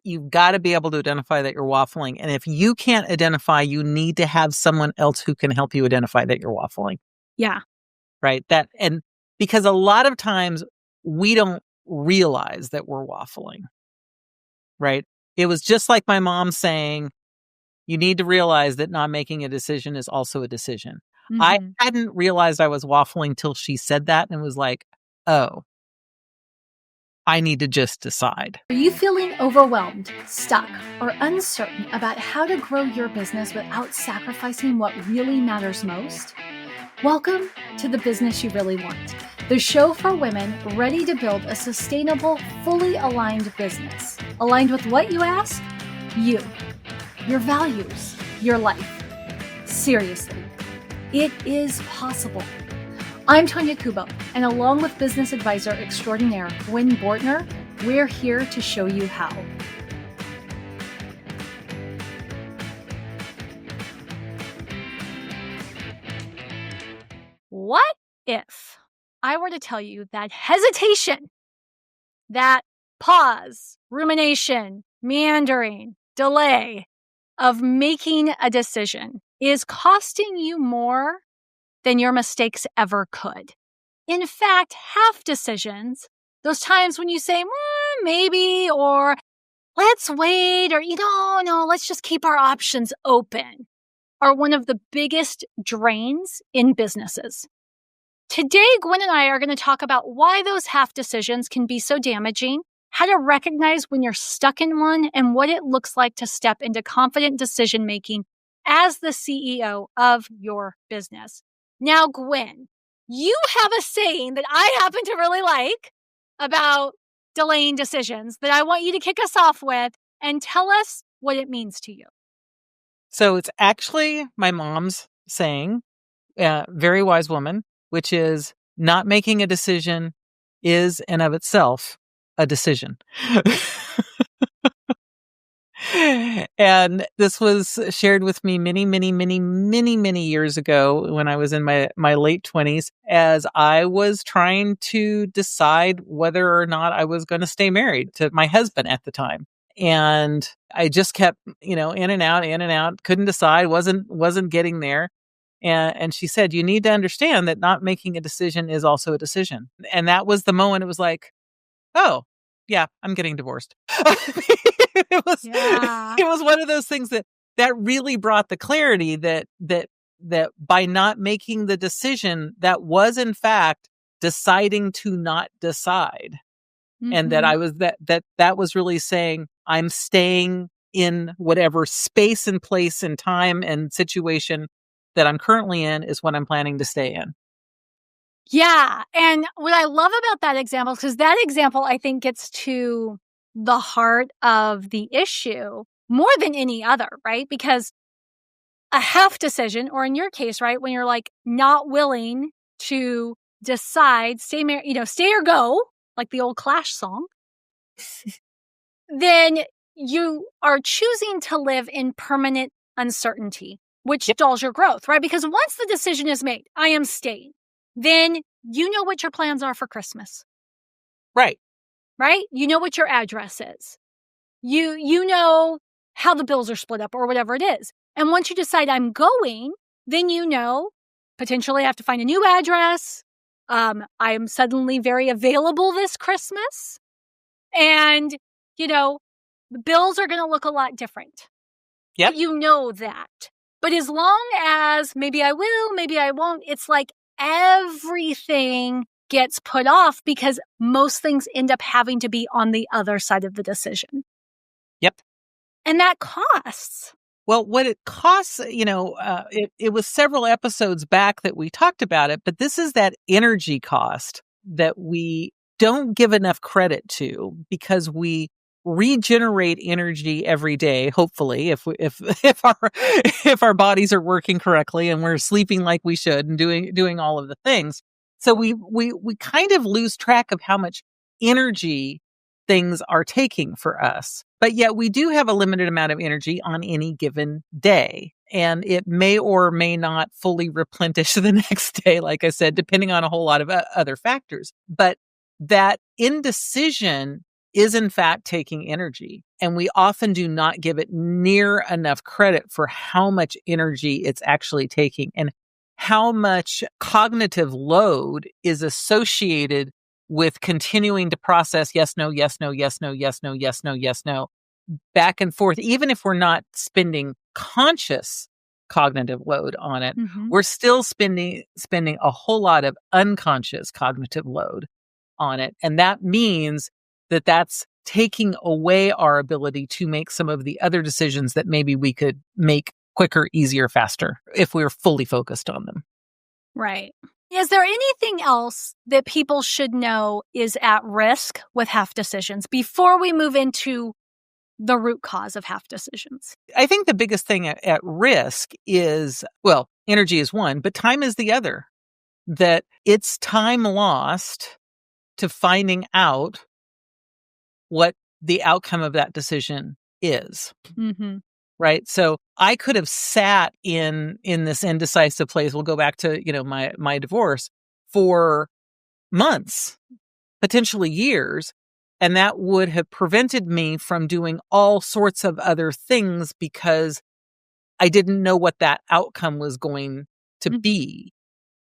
you've got to be able to identify that you're waffling. And if you can't identify, you need to have someone else who can help you identify that you're waffling. Yeah. Right. And because a lot of times we don't realize that we're waffling. Right. It was just like my mom saying, you need to realize that not making a decision is also a decision. Mm-hmm. I hadn't realized I was waffling till she said that and was like, oh, I need to just decide. Are you feeling overwhelmed, stuck, or uncertain about how to grow your business without sacrificing what really matters most? Welcome to The Business You Really Want, the show for women ready to build a sustainable, fully aligned business. Aligned with what, you ask? You, your values, your life. Seriously, it is possible. I'm Tonya Kubo, and along with business advisor extraordinaire Gwen Bortner, we're here to show you how. What if I were to tell you that hesitation, that pause, rumination, meandering, delay of making a decision is costing you more than your mistakes ever could? In fact, half decisions, those times when you say, maybe, or let's wait, or, no, let's just keep our options open, are one of the biggest drains in businesses. Today, Gwen and I are going to talk about why those half decisions can be so damaging, how to recognize when you're stuck in one, and what it looks like to step into confident decision-making as the CEO of your business. Now, Gwen, you have a saying that I happen to really like about delaying decisions that I want you to kick us off with and tell us what it means to you. So it's actually my mom's saying, very wise woman, which is not making a decision is in of itself a decision. And this was shared with me many years ago when I was in my late 20s, as I was trying to decide whether or not I was going to stay married to my husband at the time. And I just kept, in and out, couldn't decide, wasn't getting there. And she said, you need to understand that not making a decision is also a decision. And that was the moment it was like, oh, yeah, I'm getting divorced. It was one of those things that really brought the clarity that by not making the decision, that was in fact deciding to not decide. Mm-hmm. And that I was that was really saying I'm staying in whatever space and place and time and situation that I'm currently in is what I'm planning to stay in. Yeah. And what I love about that example, because that example, I think, gets to the heart of the issue more than any other, right? Because a half decision, or in your case, right, when you're like not willing to decide, stay or go, like the old Clash song, then you are choosing to live in permanent uncertainty, which stalls your growth, right? Because once the decision is made, I am staying, then you know what your plans are for Christmas. Right. Right? You know what your address is. You know how the bills are split up or whatever it is. And once you decide I'm going, then potentially I have to find a new address. I'm suddenly very available this Christmas. And, the bills are going to look a lot different. Yep. You know that. But as long as maybe I will, maybe I won't, it's like everything gets put off because most things end up having to be on the other side of the decision. Yep. And that costs. Well, what it costs, it was several episodes back that we talked about it, but this is that energy cost that we don't give enough credit to, because we regenerate energy every day, hopefully, if our bodies are working correctly and we're sleeping like we should and doing all of the things. So we kind of lose track of how much energy things are taking for us. But yet we do have a limited amount of energy on any given day. And it may or may not fully replenish the next day, like I said, depending on a whole lot of other factors. But that indecision is in fact taking energy. And we often do not give it near enough credit for how much energy it's actually taking and how much cognitive load is associated with continuing to process yes, no, yes, no, yes, no, yes, no, yes, no, yes, no, back and forth. Even if we're not spending conscious cognitive load on it, we're still spending a whole lot of unconscious cognitive load on it. And that means that that's taking away our ability to make some of the other decisions that maybe we could make quicker, easier, faster if we were fully focused on them. Right. Is there anything else that people should know is at risk with half decisions before we move into the root cause of half decisions? I think the biggest thing at risk is, well, energy is one, but time is the other. That it's time lost to finding out what the outcome of that decision is. Right. So I could have sat in this indecisive place. We'll go back to, my divorce for months, potentially years. And that would have prevented me from doing all sorts of other things because I didn't know what that outcome was going to be.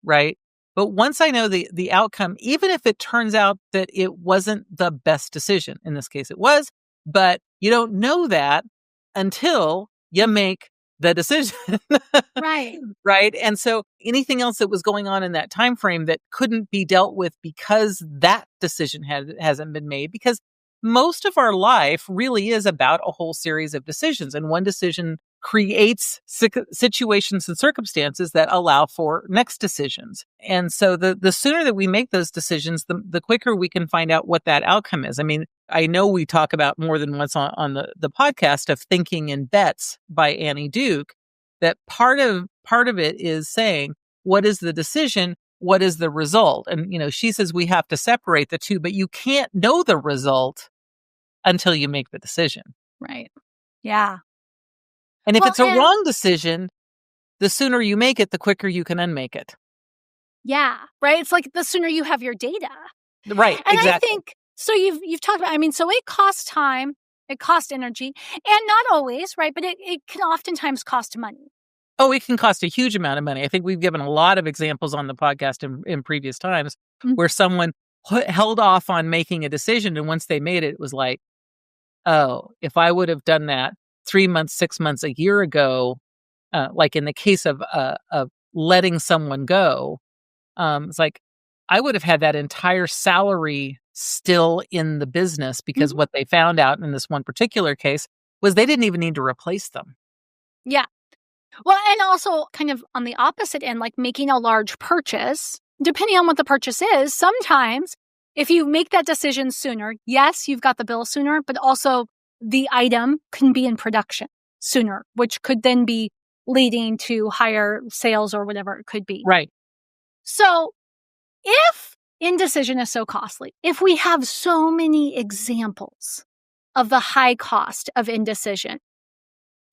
Right. But once I know the outcome, even if it turns out that it wasn't the best decision, in this case it was, but you don't know that until you make the decision. Right. Right. And so anything else that was going on in that time frame that couldn't be dealt with because that decision hasn't been made, because most of our life really is about a whole series of decisions, and one decision creates situations and circumstances that allow for next decisions. And so the sooner that we make those decisions, the quicker we can find out what that outcome is. I mean, I know we talk about more than once on the podcast of Thinking in Bets by Annie Duke, that part of it is saying, what is the decision? What is the result? And, she says we have to separate the two, but you can't know the result until you make the decision. Right. Yeah. And if it's a wrong decision, the sooner you make it, the quicker you can unmake it. Yeah. Right. It's like the sooner you have your data. Right. And exactly. I think, so you've talked about, so it costs time, it costs energy, and not always, right? But it can oftentimes cost money. Oh, it can cost a huge amount of money. I think we've given a lot of examples on the podcast in previous times where someone held off on making a decision. And once they made it, it was like, oh, if I would have done that 3 months, 6 months, a year ago, like in the case of letting someone go, it's like I would have had that entire salary still in the business because what they found out in this one particular case was they didn't even need to replace them. Yeah. Well, and also kind of on the opposite end, like making a large purchase, depending on what the purchase is, sometimes if you make that decision sooner, yes, you've got the bill sooner, but also the item can be in production sooner, which could then be leading to higher sales or whatever it could be. Right. So if indecision is so costly, if we have so many examples of the high cost of indecision,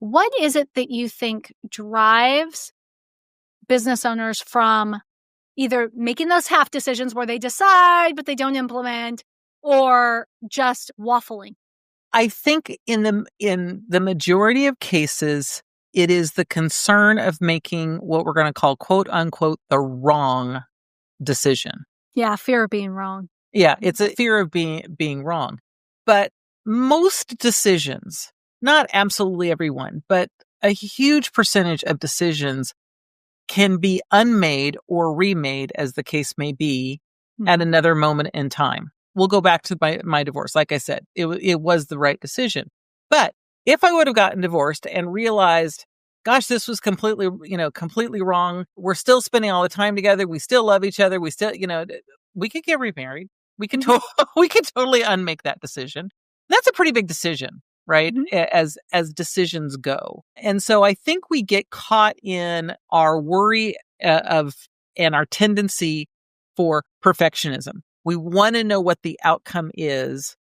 what is it that you think drives business owners from either making those half decisions where they decide but they don't implement, or just waffling? I think in the majority of cases, it is the concern of making what we're going to call, quote unquote, the wrong decision. Yeah, fear of being wrong. Yeah, it's a fear of being wrong. But most decisions, not absolutely everyone, but a huge percentage of decisions can be unmade or remade, as the case may be, at another moment in time. We'll go back to my divorce. Like I said, it was the right decision. But if I would have gotten divorced and realized, gosh, this was completely wrong. We're still spending all the time together. We still love each other. We still, we could get remarried. We could we could totally unmake that decision. That's a pretty big decision, right? As decisions go. And so I think we get caught in our worry and our tendency for perfectionism. We want to know what the outcome is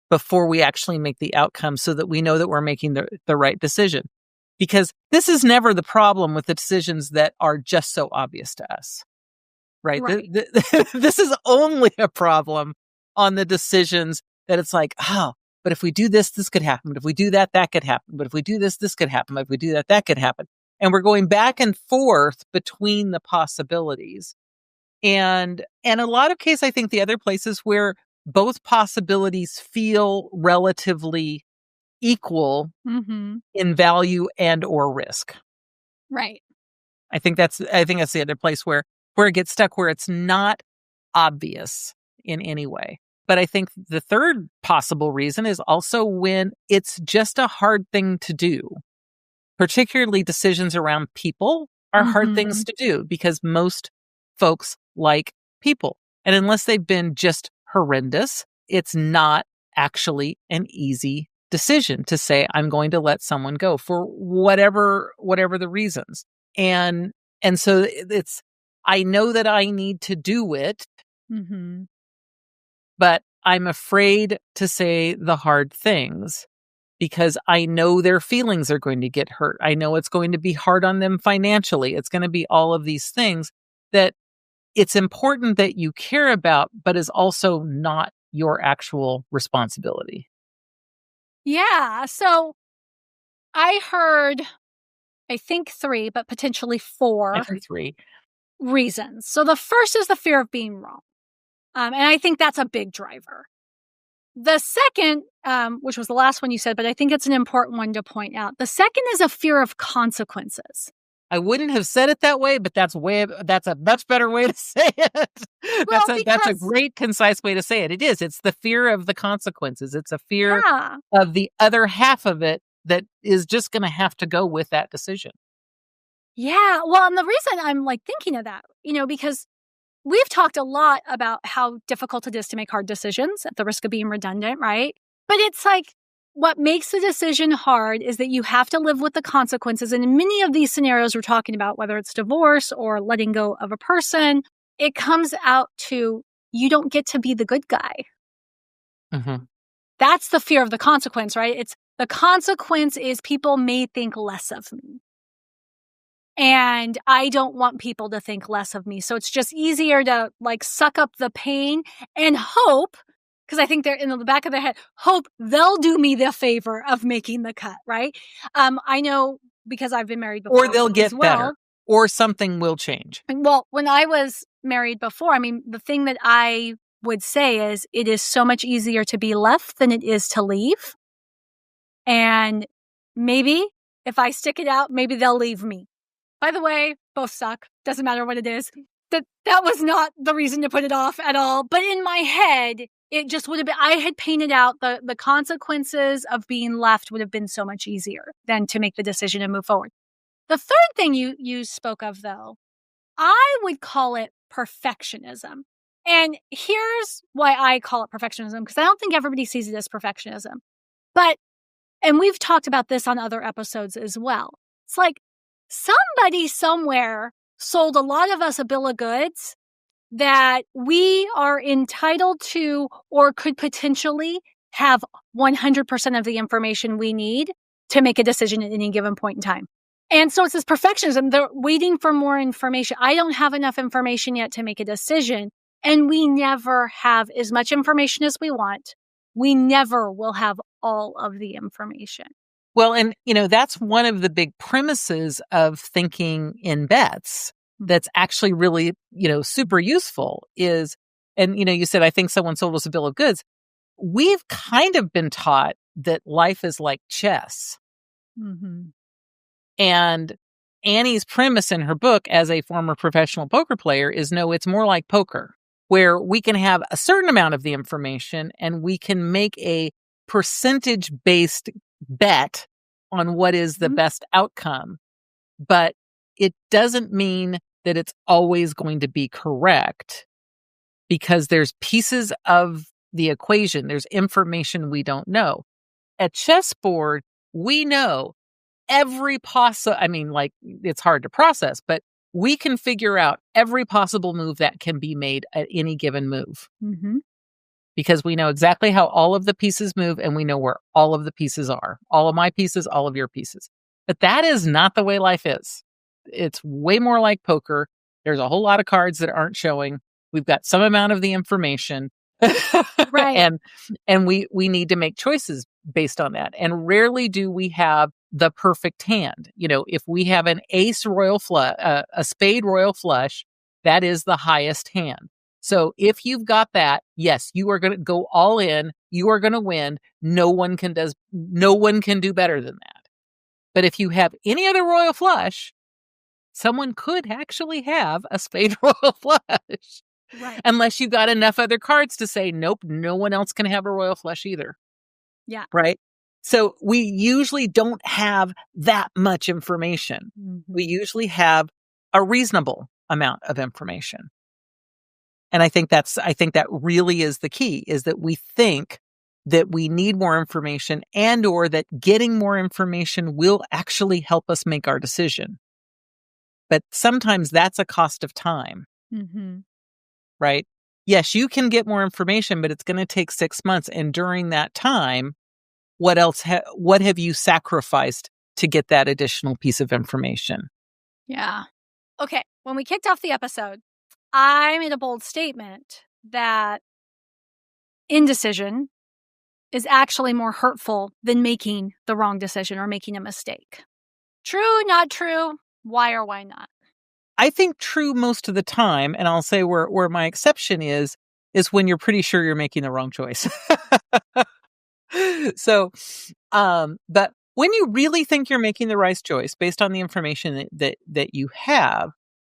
before we actually make the outcome so that we know that we're making the right decision. Because this is never the problem with the decisions that are just so obvious to us, right? This is only a problem on the decisions that it's like, oh, but if we do this, this could happen. But if we do that, that could happen. But if we do this, this could happen. But if we do that, that could happen. And we're going back and forth between the possibilities. And in a lot of cases, I think the other places where both possibilities feel relatively equal in value and or risk. Right. I think that's the other place where it gets stuck, where it's not obvious in any way. But I think the third possible reason is also when it's just a hard thing to do. Particularly decisions around people are hard things to do because most folks like people. And unless they've been just horrendous, it's not actually an easy decision to say, I'm going to let someone go for whatever the reasons. And so I know that I need to do it, but I'm afraid to say the hard things because I know their feelings are going to get hurt. I know it's going to be hard on them financially. It's going to be all of these things that it's important that you care about, but is also not your actual responsibility. Yeah. So I heard, I think 3, but potentially 4 I think 3 reasons. So the first is the fear of being wrong. And I think that's a big driver. The second, which was the last one you said, but I think it's an important one to point out. The second is a fear of consequences. I wouldn't have said it that way, but that's a much better way to say it. Well, That's a great, concise way to say it. It is. It's the fear of the consequences. It's a fear Yeah. of the other half of it that is just going to have to go with that decision. Yeah. Well, and the reason I'm thinking of that, because we've talked a lot about how difficult it is to make hard decisions at the risk of being redundant, right? But it's what makes the decision hard is that you have to live with the consequences. And in many of these scenarios we're talking about, whether it's divorce or letting go of a person, it comes out to you don't get to be the good guy. That's the fear of the consequence, right? It's the consequence is people may think less of me. And I don't want people to think less of me. So it's just easier to suck up the pain and hope, because I think they're in the back of their head, hope they'll do me the favor of making the cut, right? I know because I've been married before. Or they'll get better. Or something will change. Well, when I was married before, the thing that I would say is it is so much easier to be left than it is to leave. And maybe if I stick it out, maybe they'll leave me. By the way, both suck. Doesn't matter what it is. That was not the reason to put it off at all. But in my head, it just would have been, I had painted out the consequences of being left would have been so much easier than to make the decision and move forward. The third thing you spoke of, though, I would call it perfectionism. And here's why I call it perfectionism, because I don't think everybody sees it as perfectionism. And we've talked about this on other episodes as well. It's somebody somewhere sold a lot of us a bill of goods that we are entitled to or could potentially have 100% of the information we need to make a decision at any given point in time. And so it's this perfectionism. They're waiting for more information. I don't have enough information yet to make a decision. And we never have as much information as we want. We never will have all of the information. Well, and, that's one of the big premises of thinking in bets that's actually really, super useful is, and, you said, I think someone sold us a bill of goods. We've kind of been taught that life is like chess. And Annie's premise in her book as a former professional poker player is no, it's more like poker, where we can have a certain amount of the information and we can make a percentage-based bet on what is the best outcome. But it doesn't mean that it's always going to be correct because there's pieces of the equation. There's information we don't know. At chessboard, we know every possible, it's hard to process, but we can figure out every possible move that can be made at any given move. Because we know exactly how all of the pieces move and we know where all of the pieces are. All of my pieces, all of your pieces. But that is not the way life is. It's way more like poker. There's a whole lot of cards that aren't showing. We've got some amount of the information Right. And we need to make choices based on that. And rarely do we have the perfect hand. If we have an ace royal flush, a spade royal flush, that is the highest hand. So if you've got that, yes, you are going to go all in. You are going to win. No one can do better than that. But if you have any other royal flush, someone could actually have a spade royal flush. Right. Unless you've got enough other cards to say, nope, no one else can have a royal flush either. Yeah. Right? So we usually don't have that much information. We usually have a reasonable amount of information. And I think that really is the key, is that we think that we need more information and or that getting more information will actually help us make our decision. But sometimes that's a cost of time. Right? Yes, you can get more information, but it's going to take 6 months. And during that time, what have you sacrificed to get that additional piece of information? Yeah. Okay. When we kicked off the episode, I made a bold statement that indecision is actually more hurtful than making the wrong decision or making a mistake. True, not true? Why or why not? I think true most of the time, and I'll say where my exception is when you're pretty sure you're making the wrong choice. So, but when you really think you're making the right choice based on the information that you have,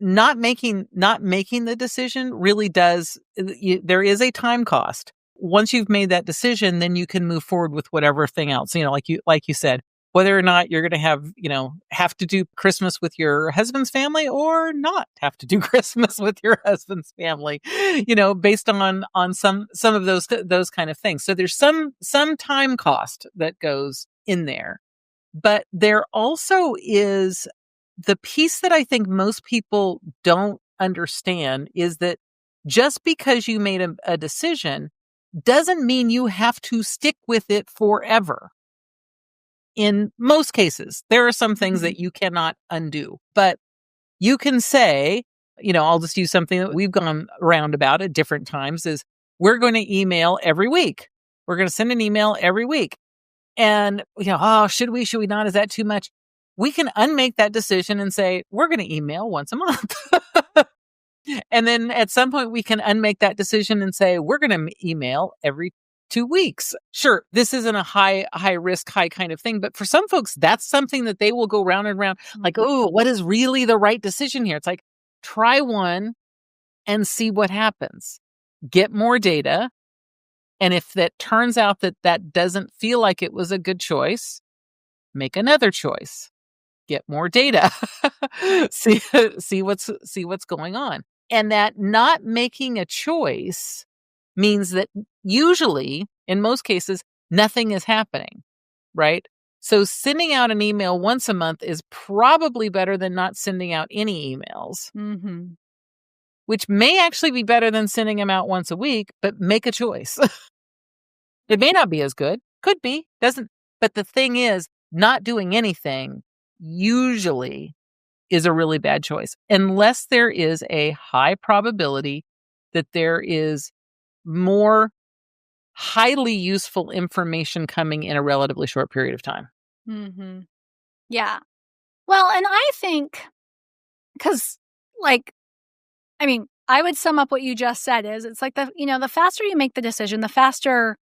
not making the decision really does. There is a time cost. Once you've made that decision, then you can move forward with whatever thing else. Like you said, whether or not you're going to have to do Christmas with your husband's family or not have to do Christmas with your husband's family, based on some of those kind of things. So there's some time cost that goes in there, but there also is the piece that I think most people don't understand is that just because you made a decision doesn't mean you have to stick with it forever. In most cases, there are some things that you cannot undo, but you can say, I'll just use something that we've gone around about at different times is we're going to email every week. We're going to send an email every week. And, should we not? Is that too much? We can unmake that decision and say, we're going to email once a month. And then at some point we can unmake that decision and say, we're going to email every 2 weeks. Sure, this isn't a high risk, high kind of thing, but for some folks, that's something that they will go round and round like, oh, what is really the right decision here? It's like, try one and see what happens. Get more data. And if that turns out that doesn't feel like it was a good choice, make another choice. Get more data. see what's going on. And that not making a choice means that usually, in most cases, nothing is happening, right? So sending out an email once a month is probably better than not sending out any emails, which may actually be better than sending them out once a week, but make a choice. It may not be as good. Could be. Doesn't. But the thing is, not doing anything usually is a really bad choice, unless there is a high probability that there is more highly useful information coming in a relatively short period of time. Yeah. Well, and I think, because, I would sum up what you just said is it's like the faster you make the decision, the faster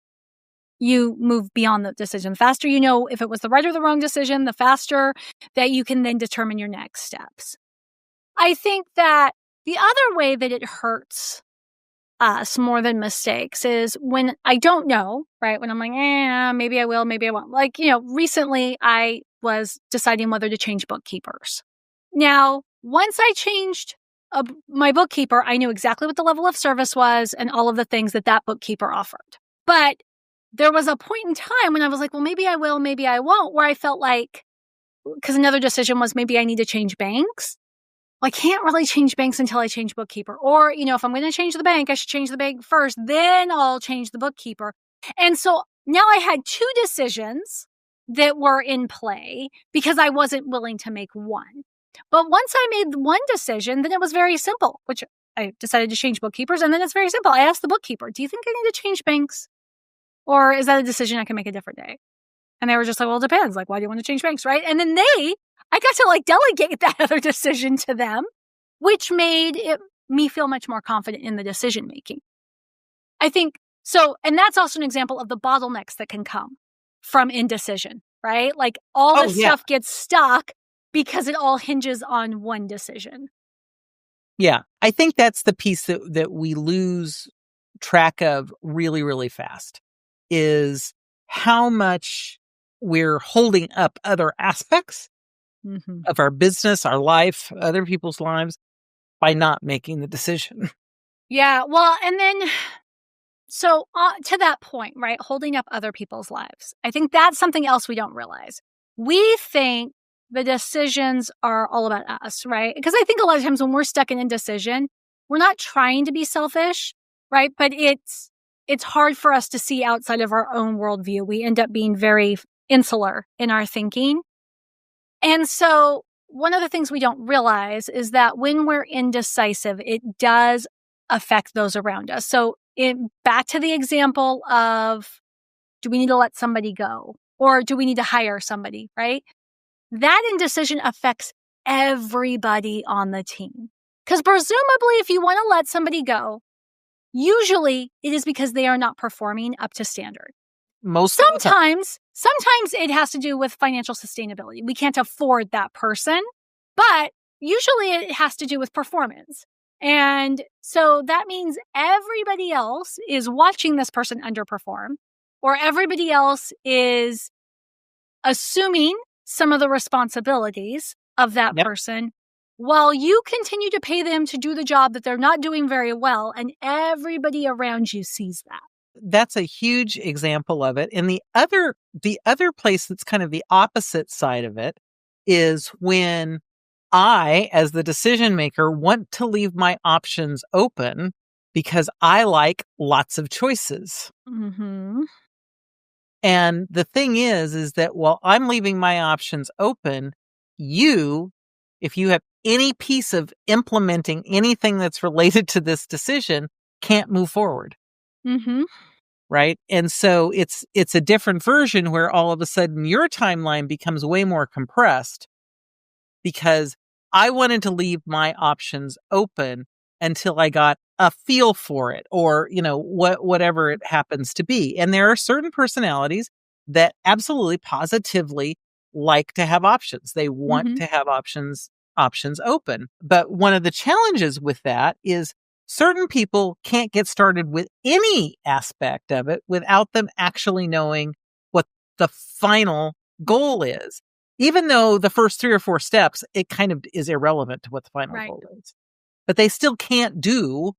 you move beyond the decision. The faster you know if it was the right or the wrong decision, the faster that you can then determine your next steps. I think that the other way that it hurts us more than mistakes is when I don't know, right? When I'm like, maybe I will, maybe I won't. Recently I was deciding whether to change bookkeepers. Now, once I changed my bookkeeper, I knew exactly what the level of service was and all of the things that bookkeeper offered. But there was a point in time when I was like, well, maybe I will, maybe I won't, where I felt like, because another decision was maybe I need to change banks. Well, I can't really change banks until I change bookkeeper. Or, if I'm going to change the bank, I should change the bank first, then I'll change the bookkeeper. And so now I had 2 decisions that were in play because I wasn't willing to make one. But once I made one decision, then it was very simple, which I decided to change bookkeepers. And then it's very simple. I asked the bookkeeper, do you think I need to change banks? Or is that a decision I can make a different day? And they were just like, well, it depends. Like, why do you want to change banks, right? And then I got to like delegate that other decision to them, which made me feel much more confident in the decision making. I think so. And that's also an example of the bottlenecks that can come from indecision, right? Like all this stuff gets stuck because it all hinges on one decision. Yeah. I think that's the piece that we lose track of really, really fast is how much we're holding up other aspects of our business, our life, other people's lives by not making the decision. Yeah. Well, and then, so to that point, right? Holding up other people's lives. I think that's something else we don't realize. We think the decisions are all about us, right? Because I think a lot of times when we're stuck in indecision, we're not trying to be selfish, right? But it's hard for us to see outside of our own worldview. We end up being very insular in our thinking. And so one of the things we don't realize is that when we're indecisive, it does affect those around us. So back to the example of, do we need to let somebody go? Or do we need to hire somebody, right? That indecision affects everybody on the team. Because presumably, if you want to let somebody go, usually it is because they are not performing up to standard. Sometimes it has to do with financial sustainability. We can't afford that person, but usually it has to do with performance. And so that means everybody else is watching this person underperform, or everybody else is assuming some of the responsibilities of that person while you continue to pay them to do the job that they're not doing very well, and everybody around you sees that. That's a huge example of it. And the other place that's kind of the opposite side of it is when I, as the decision maker, want to leave my options open because I like lots of choices. And the thing is that while I'm leaving my options open, if you have any piece of implementing anything that's related to this decision, can't move forward. Right? And so it's a different version where all of a sudden your timeline becomes way more compressed because I wanted to leave my options open until I got a feel for it, or, whatever it happens to be. And there are certain personalities that absolutely positively like to have options. They want to have options open. But one of the challenges with that is certain people can't get started with any aspect of it without them actually knowing what the final goal is. Even though the first 3 or 4 steps, it kind of is irrelevant to what the final goal is. But they still can't do.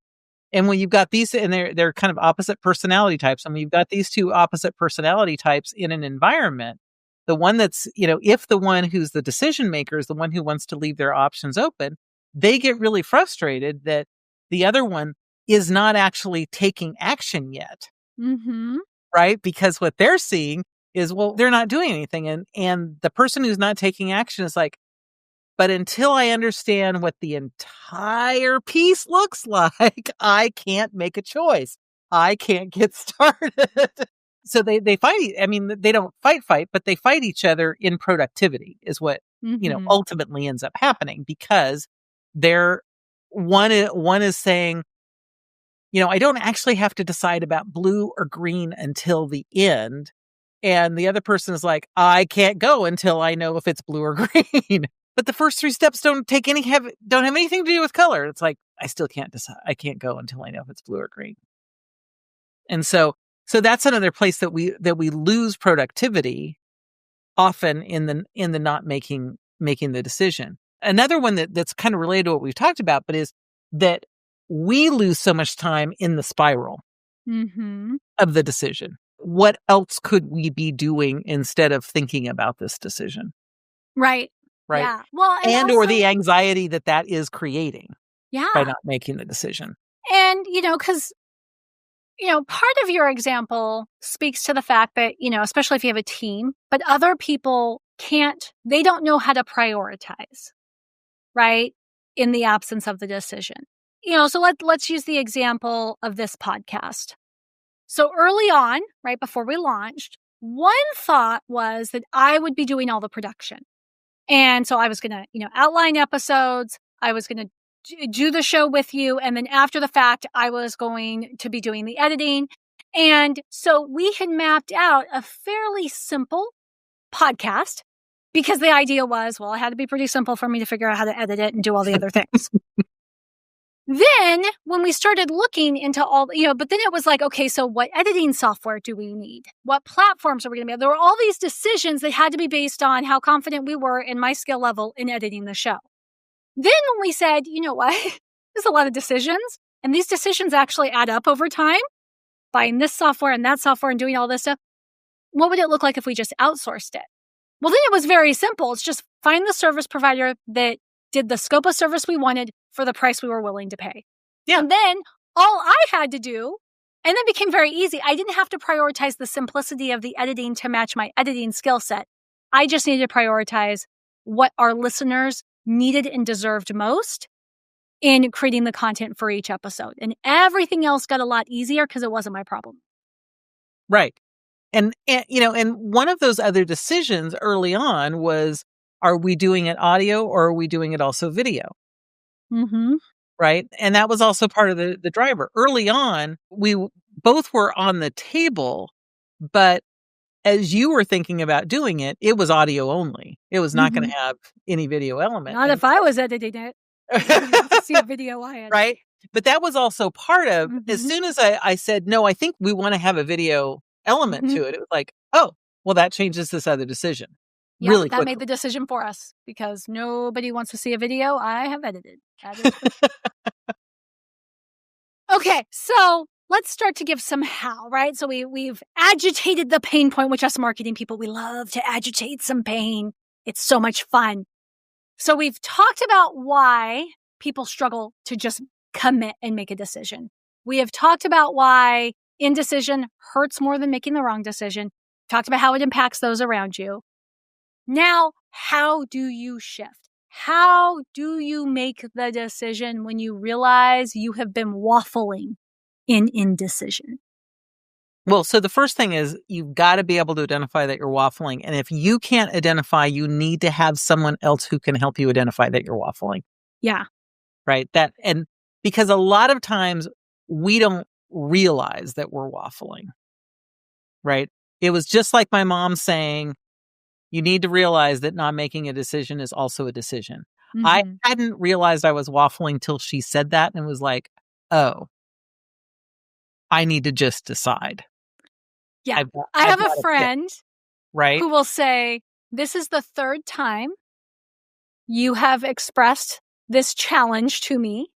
And when you've got these, and they're kind of opposite personality types, and when you've got these two opposite personality types in an environment, the one that's, if the one who's the decision maker is the one who wants to leave their options open, they get really frustrated that the other one is not actually taking action yet. Right? Because what they're seeing is, well, they're not doing anything. And the person who's not taking action is like, but until I understand what the entire piece looks like, I can't make a choice. I can't get started. So they fight. I mean, they don't fight, but they fight each other in productivity is what, ultimately ends up happening, because one is saying, I don't actually have to decide about blue or green until the end. And the other person is like, I can't go until I know if it's blue or green. But the first 3 steps don't have anything to do with color. It's like, I still can't decide. I can't go until I know if it's blue or green. And so that's another place that we lose productivity often in the not making the decision. Another one that's kind of related to what we've talked about, but is that we lose so much time in the spiral of the decision. What else could we be doing instead of thinking about this decision? Right. Right. Yeah. Well, or the anxiety that is creating by not making the decision. And, because, part of your example speaks to the fact that, especially if you have a team, but other people they don't know how to prioritize, right? In the absence of the decision. so let's use the example of this podcast. So early on, right before we launched, one thought was that I would be doing all the production. And so I was going to, outline episodes. I was going to do the show with you. And then after the fact, I was going to be doing the editing. And so we had mapped out a fairly simple podcast because the idea was, well, it had to be pretty simple for me to figure out how to edit it and do all the other things. Then when we started looking into all, but then it was like, okay, so what editing software do we need? What platforms are we going to be? There were all these decisions that had to be based on how confident we were in my skill level in editing the show. Then when we said, you know what, there's a lot of decisions, and these decisions actually add up over time, buying this software and that software and doing all this stuff, what would it look like if we just outsourced it? Well, then it was very simple. It's just find the service provider that did the scope of service we wanted for the price we were willing to pay. Yeah. And then all I had to do, and then became very easy. I didn't have to prioritize the simplicity of the editing to match my editing skill set. I just needed to prioritize what our listeners needed and deserved most in creating the content for each episode. And everything else got a lot easier because it wasn't my problem. Right. And one of those other decisions early on was, are we doing it audio or are we doing it also video? Mm-hmm. Right. And that was also part of the driver. Early on, we both were on the table, but as you were thinking about doing it, it was audio only. It was not going to have any video element. Not if I was editing it. You have to see a video I edit. Right. But that was also part of, as soon as I said, no, I think we want to have a video element to it. It was like, oh, well, that changes this other decision. Yeah, really that quickly. made the decision for us because nobody wants to see a video I have edited. That is okay, so let's start to give some how, right? So we've agitated the pain point, which us marketing people, we love to agitate some pain. It's so much fun. So we've talked about why people struggle to just commit and make a decision. We have talked about why indecision hurts more than making the wrong decision. Talked about how it impacts those around you. Now, how do you shift? How do you make the decision when you realize you have been waffling in indecision? Well, so the first thing is you've got to be able to identify that you're waffling. And if you can't identify, you need to have someone else who can help you identify that you're waffling. Yeah. Right. And because a lot of times we don't realize that we're waffling. Right. It was just like my mom saying, you need to realize that not making a decision is also a decision. Mm-hmm. I hadn't realized I was waffling till she said that and was like, oh, I need to just decide. Yeah. I have a friend right? who will say, this is the third time you have expressed this challenge to me,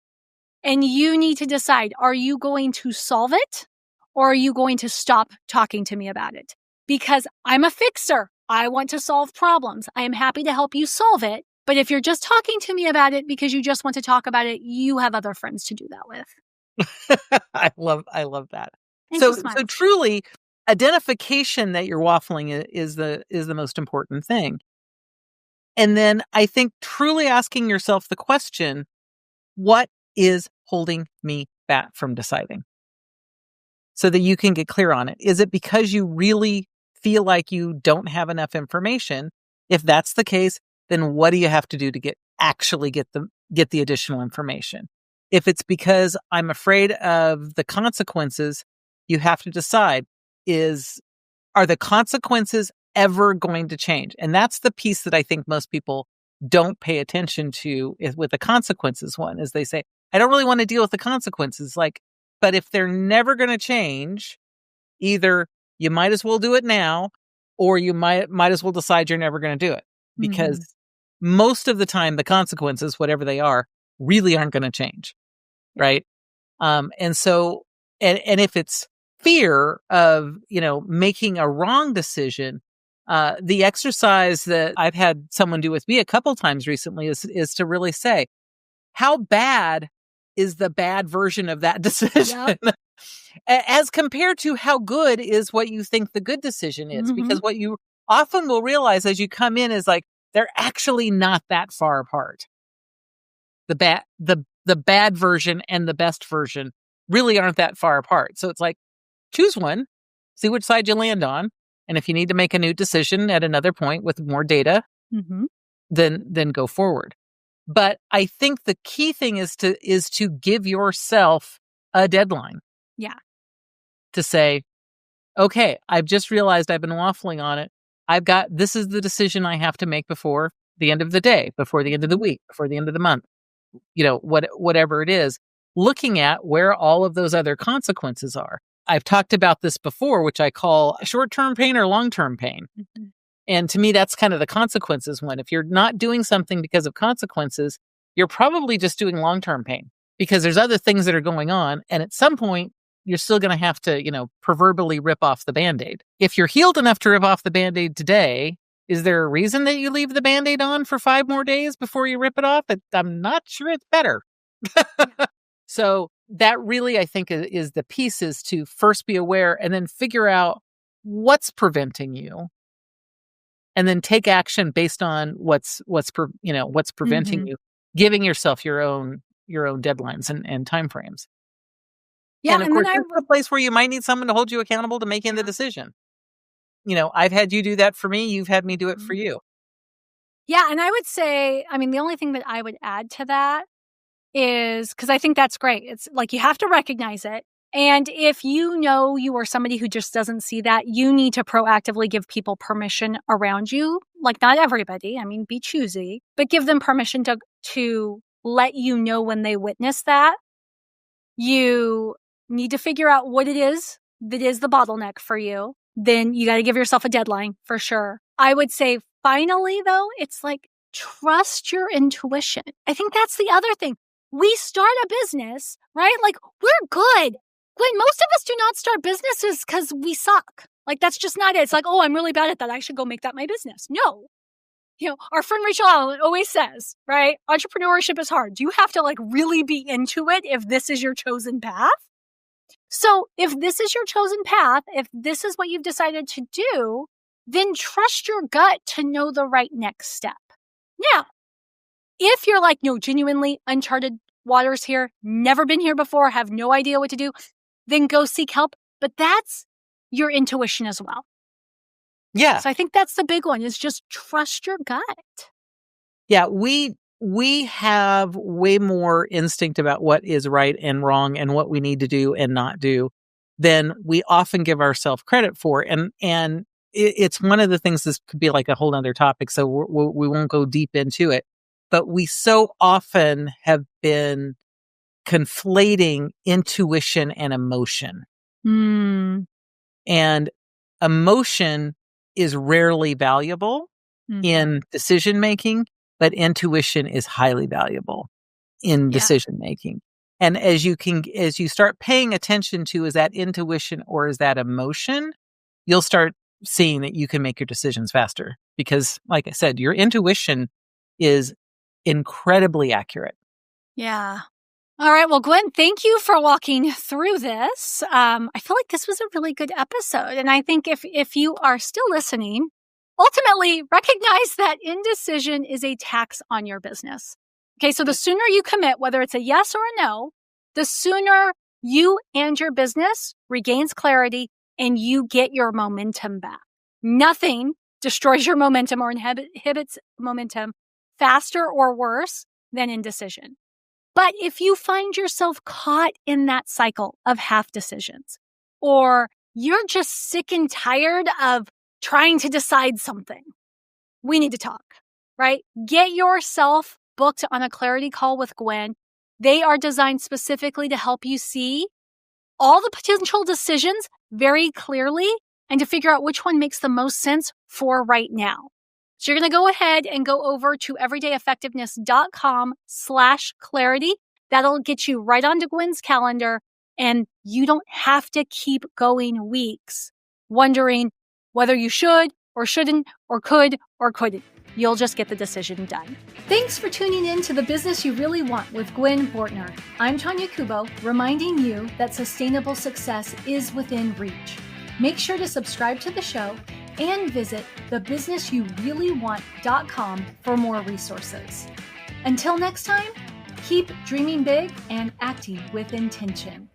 and you need to decide, are you going to solve it or are you going to stop talking to me about it? Because I'm a fixer. I want to solve problems. I am happy to help you solve it. But if you're just talking to me about it because you just want to talk about it, you have other friends to do that with. I love that. And So truly, identification that you're waffling is the most important thing. And then I think truly asking yourself the question, what is holding me back from deciding? So that you can get clear on it. Is it because you really feel like you don't have enough information? If that's the case, then what do you have to do to get the additional information? If it's because I'm afraid of the consequences, you have to decide, are the consequences ever going to change? And that's the piece that I think most people don't pay attention to with the consequences one, is they say, I don't really want to deal with the consequences. But if they're never going to change, either you might as well do it now, or you might as well decide you're never going to do it. Because most of the time, the consequences, whatever they are, really aren't going to change. Right. And so, and if it's fear of, making a wrong decision, the exercise that I've had someone do with me a couple times recently is to really say, how bad is the bad version of that decision? Yep. As compared to how good is what you think the good decision is. Because what you often will realize as you come in is they're actually not that far apart. The the bad version and the best version really aren't that far apart. So it's like, choose one, see which side you land on. And if you need to make a new decision at another point with more data, then go forward. But I think the key thing is to give yourself a deadline. Yeah. To say, okay, I've just realized I've been waffling on it. This is the decision I have to make before the end of the day, before the end of the week, before the end of the month, whatever it is, looking at where all of those other consequences are. I've talked about this before, which I call short-term pain or long-term pain. And to me, that's kind of the consequences one. If you're not doing something because of consequences, you're probably just doing long-term pain because there's other things that are going on. And at some point, you're still going to have to, proverbially rip off the Band-Aid. If you're healed enough to rip off the Band-Aid today, is there a reason that you leave the Band-Aid on for 5 more days before you rip it off? I'm not sure it's better. So that really, I think, is the piece, is to first be aware and then figure out what's preventing you. And then take action based on what's preventing you, giving yourself your own deadlines and timeframes. Yeah, and of course, there's a place where you might need someone to hold you accountable to making the decision. I've had you do that for me. You've had me do it for you. Yeah, and I would say, the only thing that I would add to that is, because I think that's great. It's like you have to recognize it. And if you know you are somebody who just doesn't see that, you need to proactively give people permission around you. Like, not everybody, be choosy, but give them permission to let you know when they witness that. You need to figure out what it is that is the bottleneck for you. Then you got to give yourself a deadline for sure. I would say finally, though, it's like, trust your intuition. I think that's the other thing. We start a business, right? Like, we're good. Gwen, most of us do not start businesses because we suck. Like, that's just not it. It's like, oh, I'm really bad at that. I should go make that my business. No. Our friend Rachel Allen always says, right? Entrepreneurship is hard. You have to really be into it if this is your chosen path. So if this is your chosen path, if this is what you've decided to do, then trust your gut to know the right next step. Now, if you're like, no, genuinely uncharted waters here, never been here before, have no idea what to do, then go seek help. But that's your intuition as well. Yeah. So I think that's the big one, is just trust your gut. Yeah, we have way more instinct about what is right and wrong and what we need to do and not do than we often give ourselves credit for. And it's one of the things, this could be like a whole other topic, so we won't go deep into it. But we so often have been conflating intuition and emotion. And emotion is rarely valuable in decision making, but intuition is highly valuable in decision making. And as you start paying attention to, is that intuition or is that emotion, you'll start seeing that you can make your decisions faster. Because, like I said, your intuition is incredibly accurate. Yeah. All right. Well, Gwen, thank you for walking through this. I feel like this was a really good episode. And I think if you are still listening, ultimately recognize that indecision is a tax on your business. Okay. So the sooner you commit, whether it's a yes or a no, the sooner you and your business regains clarity and you get your momentum back. Nothing destroys your momentum or inhibits momentum faster or worse than indecision. But if you find yourself caught in that cycle of half decisions, or you're just sick and tired of trying to decide something, we need to talk, right? Get yourself booked on a clarity call with Gwen. They are designed specifically to help you see all the potential decisions very clearly and to figure out which one makes the most sense for right now. So you're going to go ahead and go over to everydayeffectiveness.com/clarity. That'll get you right onto Gwen's calendar, and you don't have to keep going weeks wondering whether you should or shouldn't or could or couldn't. You'll just get the decision done. Thanks for tuning in to The Business You Really Want with Gwen Bortner. I'm Tonya Kubo, reminding you that sustainable success is within reach. Make sure to subscribe to the show and visit thebusinessyoureallyWant.com for more resources. Until next time, Keep dreaming big and acting with intention.